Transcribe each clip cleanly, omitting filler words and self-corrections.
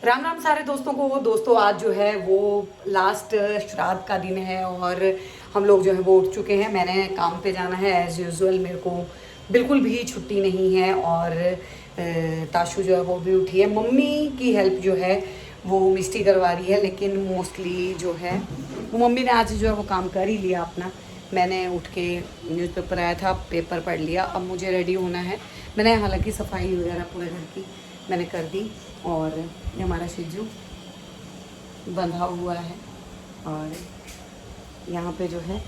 राम राम सारे दोस्तों को। दोस्तों आज जो है वो लास्ट श्राद्ध का दिन है और हम लोग जो है वो उठ चुके हैं। मैंने काम पे जाना है एज़ यूजुअल, मेरे को बिल्कुल भी छुट्टी नहीं है और ताशु जो है वो भी उठी है। मम्मी की हेल्प जो है वो मिस्टी करवा रही है, लेकिन मोस्टली जो है वो मम्मी ने आज जो है वो काम कर ही लिया अपना। मैंने उठ के न्यूज़पेपर आया था, पेपर पढ़ लिया। अब मुझे रेडी होना है। मैंने हालांकि सफाई वगैरह पूरे घर की मैंने कर दी और ये हमारा शिजू बंधा हुआ है और यहाँ पे जो है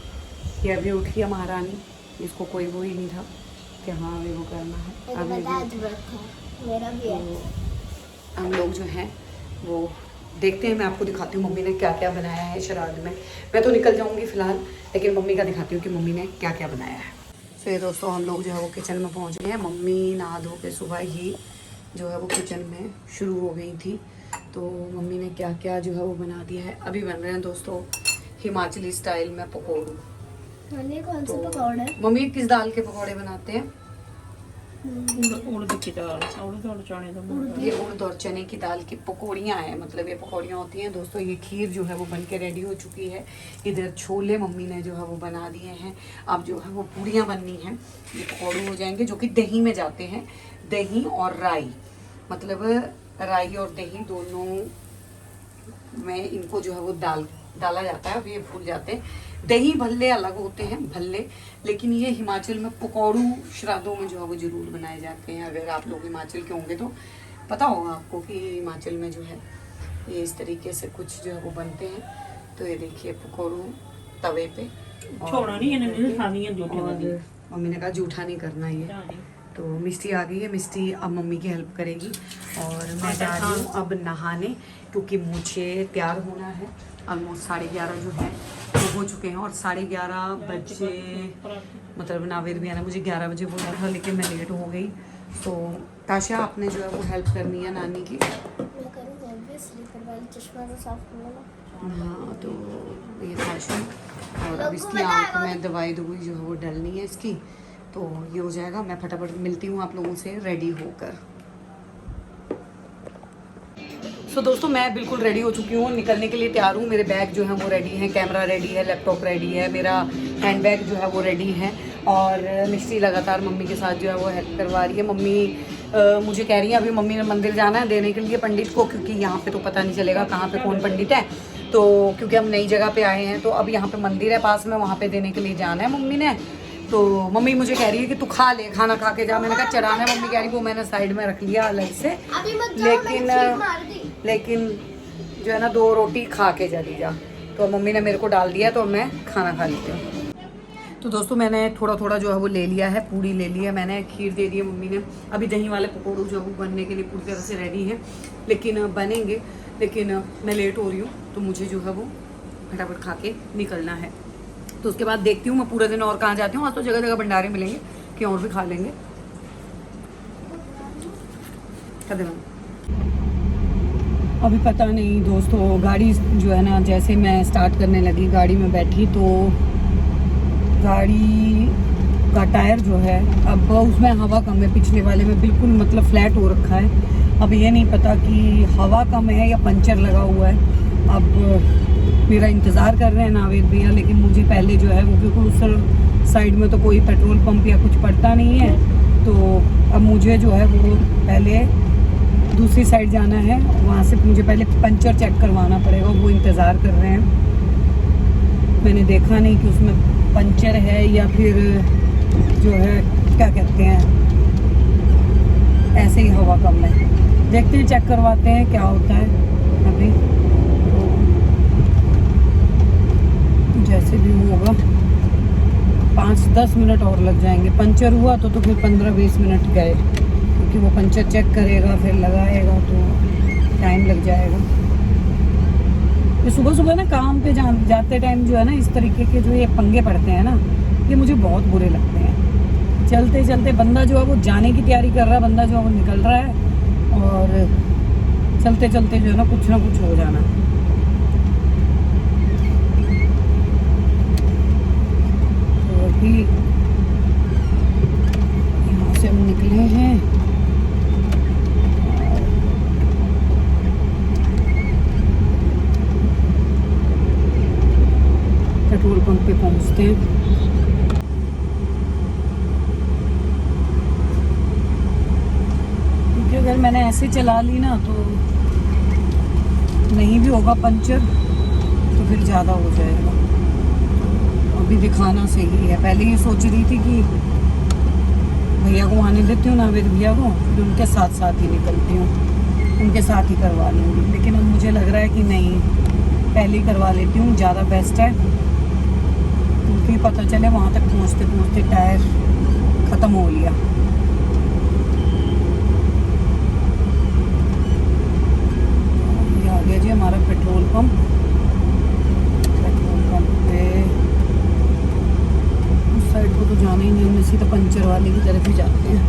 ये अभी उठी है महारानी। इसको कोई वो ही नहीं था कि हाँ अभी वो करना है। अभी मेरा भी है। तो हम लोग जो हैं वो देखते हैं। मैं आपको दिखाती हूँ मम्मी ने क्या क्या बनाया है श्राद्ध में। मैं तो निकल जाऊँगी फ़िलहाल, लेकिन मम्मी का दिखाती हूँ कि मम्मी ने क्या क्या बनाया है। फिर दोस्तों हम लोग जो है वो किचन में पहुँच गए हैं। मम्मी नहा धो के सुबह ही जो है वो किचन में शुरू हो गई थी। तो मम्मी ने क्या क्या जो है वो बना दिया है। अभी बन रहे हैं दोस्तों हिमाचली स्टाइल में पकौड़े। कौन से पकौड़े? मम्मी किस दाल के पकौड़े बनाते हैं? उड़द की दाल, उड़द और चने का। ये उड़द और चने की दाल की पकौड़ियाँ हैं, मतलब ये पकौड़ियाँ होती हैं दोस्तों। ये खीर जो है वो बन के रेडी हो चुकी है। इधर छोले मम्मी ने जो है वो बना दिए हैं। अब जो है वो पूड़ियाँ बननी हैं। ये पकौड़े हो जाएंगे जो कि दही में जाते हैं। दही और राई, मतलब राई और दही दोनों में इनको जो है वो डाला जाता है। अब ये फूल जाते हैं। दही भल्ले अलग होते हैं भल्ले, लेकिन ये हिमाचल में पकौड़ू श्राद्धों में जो है वो जरूर बनाए जाते हैं। अगर आप लोग हिमाचल के होंगे तो पता होगा आपको कि हिमाचल में जो है ये इस तरीके से कुछ जो है वो बनते हैं। तो ये देखिए पकौड़ू तवे पे छोड़ा नहीं है, मैंने खानी है जूठी वाली। मम्मी ने कहा जूठा नहीं करना ये। तो मिस्टी आ गई है। मिस्टी अब मम्मी की हेल्प करेगी और मैं जा रही हूँ अब नहाने, क्योंकि मुझे तैयार होना है। ऑलमोस्ट 11:30 जो है वो हो चुके हैं और 11:30 बजे मतलब नावेद भी आना मुझे 11 बजे बोला था, लेकिन मैं लेट हो गई। तो ताशा आपने जो है वो हेल्प करनी है नानी की। हाँ तो ये ताशा और अब इसकी आँख में दवाई जो है वो डलनी है इसकी। तो ये हो जाएगा। मैं फटाफट मिलती हूँ आप लोगों से रेडी होकर। तो दोस्तों मैं बिल्कुल रेडी हो चुकी हूँ, निकलने के लिए तैयार हूँ। मेरे बैग जो है वो रेडी है, कैमरा रेडी है, लैपटॉप रेडी है, मेरा हैंड बैग जो है वो रेडी है। और मिस्टी लगातार मम्मी के साथ जो है वो हेल्प करवा रही है। मम्मी मुझे कह रही है अभी मम्मी ने मंदिर जाना है देने के लिए पंडित को, क्योंकि यहाँ पे तो पता नहीं चलेगा कहाँ पे कौन पंडित है। तो क्योंकि हम नई जगह पे आए हैं तो अब यहाँ पे मंदिर है पास में, वहाँ पे देने के लिए जाना है मम्मी ने। तो मम्मी मुझे कह रही है कि तू खा ले, खाना खा के जा। मैंने कहा चढ़ाना है। मम्मी कह रही वो मैंने साइड में रख लिया अलग से, लेकिन जो है ना 2 रोटी खा के चली जा। तो मम्मी ने मेरे को डाल दिया तो मैं खाना खा लेती हूँ। तो दोस्तों मैंने थोड़ा थोड़ा जो है वो ले लिया है, पूड़ी ले ली है मैंने, खीर दे दी है मम्मी ने। अभी दही वाले पकौड़े जो है वो बनने के लिए पूरी तरह से रेडी हैं, लेकिन बनेंगे। लेकिन मैं लेट हो रही हूँ तो मुझे जो है वो फटाफट खा के निकलना है। तो उसके बाद देखती हूँ मैं पूरा दिन और कहाँ जाती हूँ। आज तो जगह जगह भंडारे मिलेंगे कि और भी खा लेंगे। अभी पता नहीं दोस्तों, गाड़ी जो है ना जैसे मैं स्टार्ट करने लगी, गाड़ी में बैठी तो गाड़ी का टायर जो है अब उसमें हवा कम है, पिछले वाले में बिल्कुल मतलब फ्लैट हो रखा है। अब ये नहीं पता कि हवा कम है या पंचर लगा हुआ है। अब मेरा इंतज़ार कर रहे हैं नावेद भैया, लेकिन मुझे पहले जो है वो बिल्कुल उस साइड में तो कोई पेट्रोल पंप या कुछ पड़ता नहीं है। तो अब मुझे जो है वो पहले दूसरी साइड जाना है, वहाँ से मुझे पहले पंचर चेक करवाना पड़ेगा। वो इंतज़ार कर रहे हैं। मैंने देखा नहीं कि उसमें पंचर है या फिर जो है क्या कहते हैं ऐसे ही हवा कम है। देखते हैं, चेक करवाते हैं क्या होता है। अभी जैसे भी होगा 5-10 मिनट और लग जाएंगे। पंचर हुआ तो फिर 15-20 मिनट गए, क्योंकि वो पंचर चेक करेगा फिर लगाएगा तो टाइम लग जाएगा। ये सुबह सुबह ना काम पे जाते टाइम जो है ना इस तरीके के जो ये पंगे पड़ते हैं ना, ये मुझे बहुत बुरे लगते हैं। चलते चलते बंदा जो है वो जाने की तैयारी कर रहा है, बंदा जो है वो निकल रहा है और चलते चलते जो है ना कुछ हो जाना। तो अभी यहाँ से हम निकले हैं वहाँ पे पहुँचते हैं। क्योंकि अगर मैंने ऐसे चला ली ना तो नहीं भी होगा पंचर तो फिर ज़्यादा हो जाएगा। अभी दिखाना सही है। पहले ये सोच रही थी कि भैया को आने देती हूँ नावेद भैया को, फिर उनके साथ साथ ही निकलती हूँ, उनके साथ ही करवा लूँगी। लेकिन अब मुझे लग रहा है कि नहीं, पहले ही करवा लेती हूँ, ज़्यादा बेस्ट है। क्योंकि पता चले वहाँ तक पहुँचते पहुँचते टायर ख़त्म हो लिया। ये आ गया जी हमारा पेट्रोल पंप। पेट्रोल पंप पे उस साइड को तो जाना ही नहीं, हम सीधा पंचर वाले की तरफ ही जाते हैं।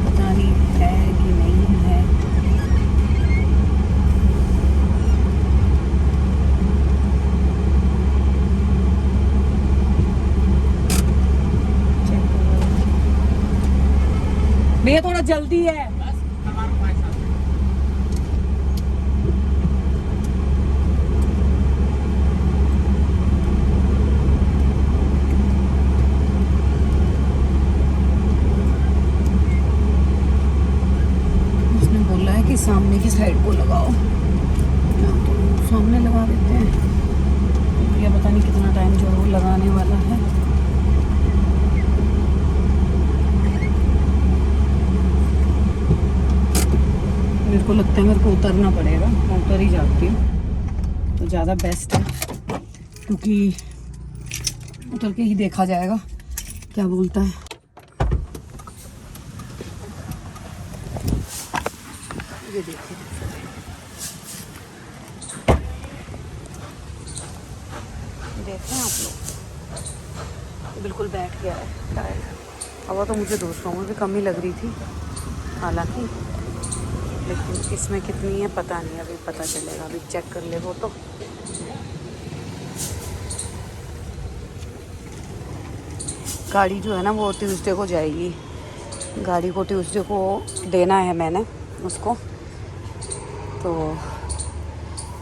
पता नहीं है कि नहीं है। भैया थोड़ा जल्दी है। उसने बोला है कि सामने की साइड को लगाओ, तो सामने लगा देते हैं। भैया पता नहीं कितना टाइम जो है वो लगाने वाला है। मेरे को लगता है मेरे को उतरना पड़ेगा, मैं उतर ही जाती हूँ तो ज़्यादा बेस्ट है, क्योंकि उतर के ही देखा जाएगा क्या बोलता है। ये देखिए, देख रहे हैं आप लोग, बिल्कुल बैठ गया है टायर। हवा तो मुझे दूसरों में भी कमी लग रही थी हालांकि, लेकिन इसमें कितनी है पता नहीं, अभी पता चलेगा, अभी चेक कर ले वो तो। गाड़ी जो है ना वो ट्यूसडे को जाएगी, गाड़ी को ट्यूसडे को देना है मैंने उसको। तो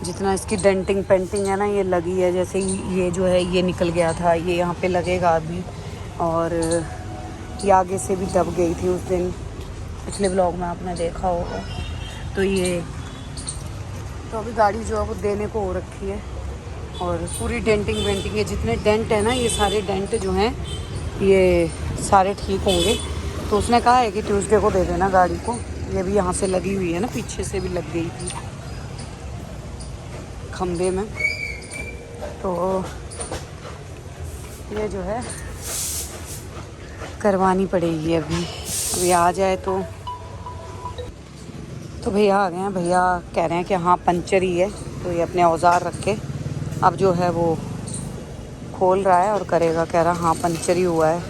जितना इसकी डेंटिंग पेंटिंग है ना ये लगी है, जैसे ये जो है ये निकल गया था, ये यहाँ पे लगेगा अभी, और ये आगे से भी दब गई थी उस दिन, पिछले ब्लॉग में आपने देखा होगा। तो ये तो अभी गाड़ी जो है वो देने को हो रखी है, और पूरी डेंटिंग वेंटिंग है, जितने डेंट है ना ये सारे डेंट जो हैं ये सारे ठीक होंगे। तो उसने कहा है कि ट्यूसडे को दे देना गाड़ी को। ये भी यहाँ से लगी हुई है ना, पीछे से भी लग गई थी खंबे में, तो ये जो है करवानी पड़ेगी अभी आ जाए तो भैया आ गए हैं। भैया कह रहे हैं कि हाँ पंचर ही है, तो ये अपने औजार रख के अब जो है वो खोल रहा है और करेगा। कह रहा हाँ पंचर ही हुआ है,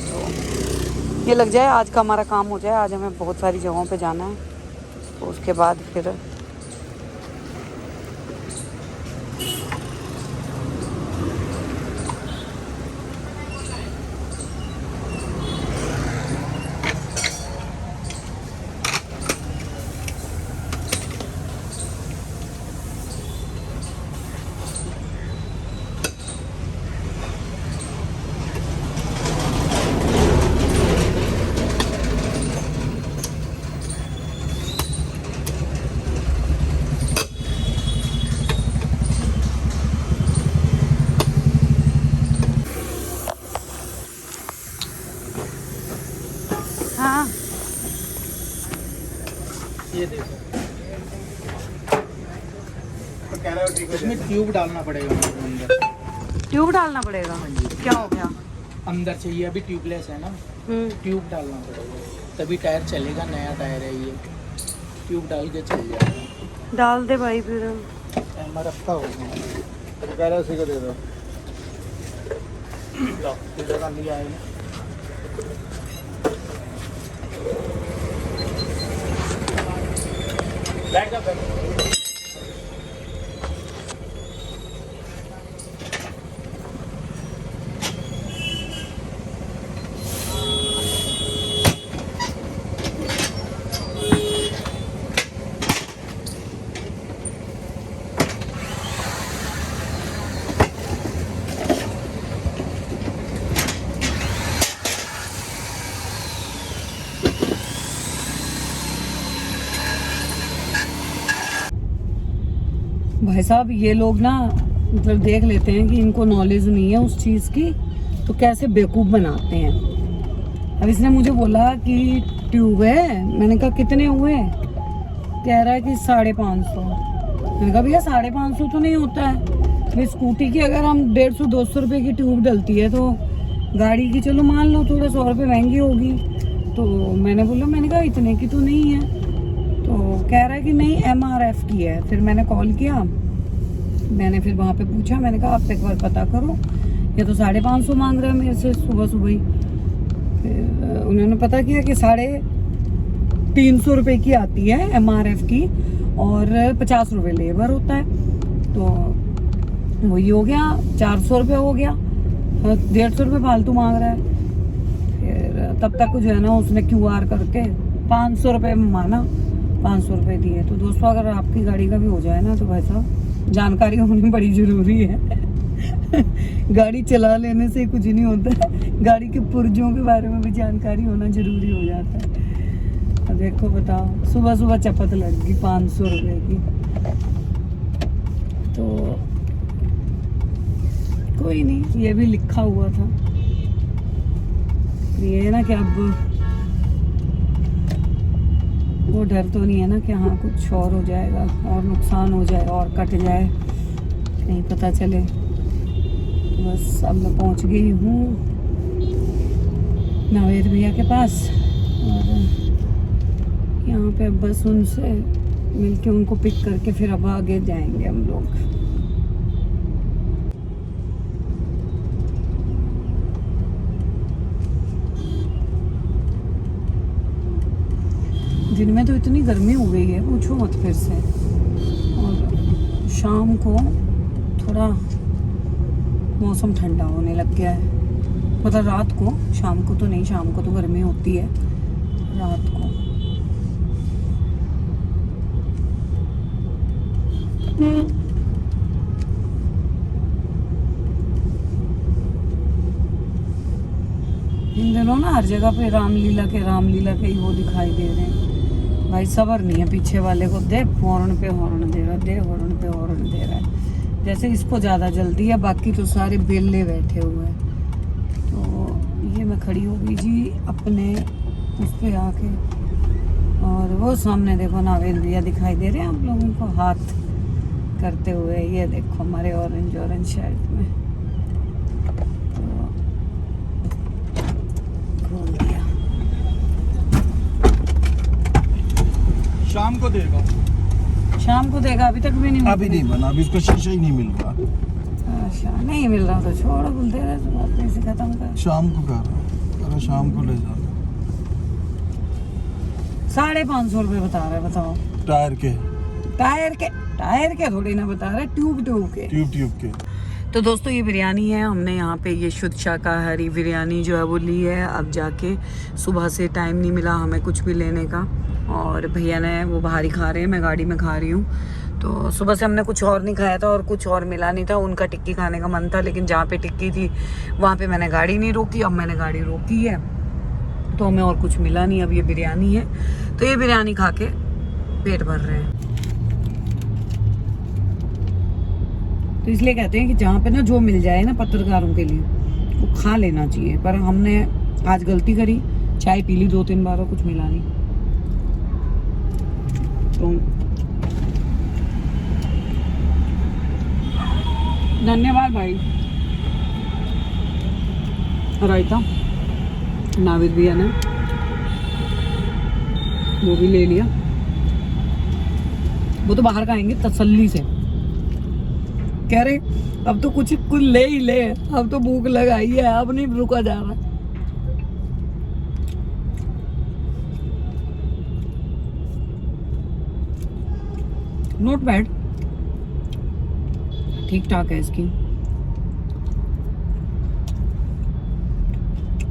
तो ये लग जाए आज का हमारा काम हो जाए। आज हमें बहुत सारी जगहों पे जाना है, तो उसके बाद फिर हाँ ये देखो, इसमें ट्यूब डालना पड़ेगा अंदर। ट्यूब डालना पड़ेगा? क्या हो गया? अंदर चाहिए, अभी ट्यूबलेस है ना, ट्यूब डालना पड़ेगा तभी टायर चलेगा। नया टायर है ये, ट्यूब डाल के चल जाएगा। डाल दे भाई फिर। रखा होगा, उसी को दे दो। लिया है भाई साहब ये लोग ना मतलब देख लेते हैं कि इनको नॉलेज नहीं है उस चीज़ की, तो कैसे बेवकूफ़ बनाते हैं। अब इसने मुझे बोला कि ट्यूब है, मैंने कहा कितने हुए, कह रहा है कि 550। मैंने कहा भैया 550 तो नहीं होता है भाई, स्कूटी की अगर हम 150-200 रुपये की ट्यूब डलती है तो गाड़ी की चलो मान लो थोड़ा 100 रुपये महंगी होगी। तो मैंने कहा इतने की तो नहीं है, तो कह रहा है कि नहीं MRF की है। फिर मैंने कॉल किया, मैंने फिर वहाँ पे पूछा, मैंने कहा आप एक बार पता करो, ये तो 550 मांग रहा है मेरे से सुबह ही। फिर उन्होंने पता किया कि 350 रुपये की आती है MRF की और 50 रुपये लेबर होता है, तो वही हो गया 400 रुपये हो गया, 150 रुपये फालतू मांग रहा है। फिर तब तक जो है ना उसने QR करके 500 रुपये माना, 500 रुपये दिए। तो दोस्तों अगर आपकी गाड़ी का भी हो जाए ना तो भाई साहब जानकारी होनी बड़ी ज़रूरी है। गाड़ी चला लेने से कुछ नहीं होता है, गाड़ी के पुर्जों के बारे में भी जानकारी होना ज़रूरी हो जाता है। अब देखो बताओ, सुबह सुबह चपत लग गई 500 रुपये की। तो कोई नहीं, ये भी लिखा हुआ था। ये है ना कि अब वो डर तो नहीं है ना कि हाँ कुछ और हो जाएगा और नुकसान हो जाए और कट जाए, नहीं पता चले। तो बस अब मैं पहुंच गई हूँ नावेद भैया के पास, और यहाँ पे बस उनसे मिलके उनको पिक करके फिर अब आगे जाएंगे हम लोग। दिन में तो इतनी गर्मी हो गई है पूछो मत फिर से, और शाम को थोड़ा मौसम ठंडा होने लग गया है। मतलब रात को, शाम को तो नहीं, शाम को तो गर्मी होती है, रात को। इन दिनों ना हर जगह पे रामलीला के ही वो दिखाई दे रहे हैं। भाई सबर नहीं है पीछे वाले को, दे हॉर्न पे हॉर्न दे रहा, दे हॉर्न पे हॉर्न दे रहा है, जैसे इसको ज़्यादा जल्दी है, बाकी तो सारे बेले बैठे हुए हैं। तो ये मैं खड़ी हो गई जी अपने उस पर आके, और वो सामने देखो नावेद भैया दिखाई दे रहे हैं आप लोगों को हाथ करते हुए, ये देखो हमारे ऑरेंज शर्ट में। शाम को देगा, शाम को देगा, अभी तक भी नहीं अभी नहीं बना, अभी इसका शीशा ही नहीं मिल रहा। अच्छा नहीं मिल रहा तो छोड़, बोलते रहे तो बात नहीं से खत्म कर। शाम को कर रहा, शाम को ले जाना। 550 रुपये बता रहा है, बताओ। टायर के थोड़ी ना बता रहे, ट्यूब के। तो दोस्तों ये बिरयानी है, हमने यहाँ पे ये शुद्ध शाकाहारी बिरयानी जो है वो ली है। अब जाके सुबह से टाइम नहीं मिला हमें कुछ भी लेने का, और भैया ने वो बाहर ही खा रहे हैं, मैं गाड़ी में खा रही हूँ। तो सुबह से हमने कुछ और नहीं खाया था और कुछ और मिला नहीं था। उनका टिक्की खाने का मन था, लेकिन जहाँ पे टिक्की थी वहाँ पे मैंने गाड़ी नहीं रोकी। अब मैंने गाड़ी रोकी है तो हमें और कुछ मिला नहीं। अब ये बिरयानी है, तो ये बिरयानी खा के पेट भर रहे हैं। तो इसलिए कहते हैं कि जहाँ पे ना जो मिल जाए ना पत्रकारों के लिए वो खा लेना चाहिए। पर हमने आज गलती करी, चाय पी ली 2-3 बार और कुछ मिला नहीं। तो धन्यवाद भाई। रायता नाविद भैया ने वो भी ले लिया, वो तो बाहर खाएंगे तसल्ली से। कह रहे अब तो कुछ ले ही ले, अब तो भूख लगाई है, अब नहीं रुका जा रहा। नॉट बैड, ठीक ठाक है इसकी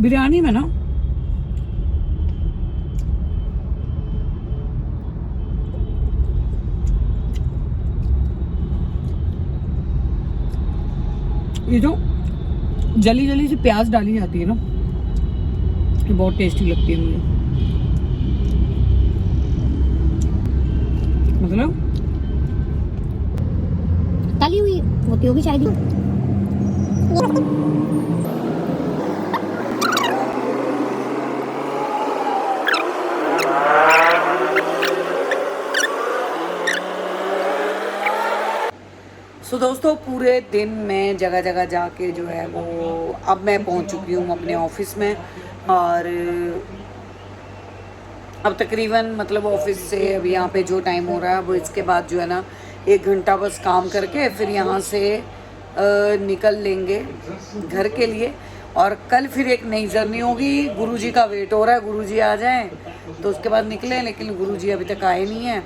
बिरयानी में ना। ये जो जली जली सी प्याज डाली जाती है ना, ये बहुत टेस्टी लगती है मुझे। मतलब छोटी होगी शायद ही। सो दोस्तों पूरे दिन मैं जगह जगह जाके जो है वो अब मैं पहुंच चुकी हूँ अपने ऑफिस में। और अब तकरीबन मतलब ऑफिस से अभी यहाँ पे जो टाइम हो रहा है वो इसके बाद जो है ना 1 घंटा बस काम करके फिर यहाँ से निकल लेंगे घर के लिए। और कल फिर एक नई जर्नी होगी। गुरुजी का वेट हो रहा है, गुरुजी आ जाएं तो उसके बाद निकलें, लेकिन गुरुजी अभी तक आए नहीं हैं।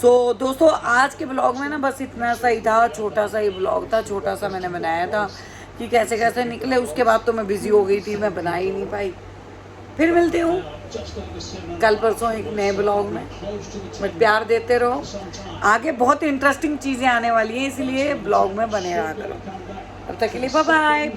सो दोस्तों आज के ब्लॉग में ना बस इतना सा ही था, छोटा सा ही ब्लॉग था, छोटा सा मैंने बनाया था कि कैसे कैसे निकले। उसके बाद तो मैं बिज़ी हो गई थी, मैं बना ही नहीं पाई। फिर मिलती हूँ कल परसों एक नए ब्लॉग में। बट प्यार देते रहो, आगे बहुत इंटरेस्टिंग चीज़ें आने वाली हैं, इसलिए ब्लॉग में बने रहा करो। तब तक के लिए बाय बाय।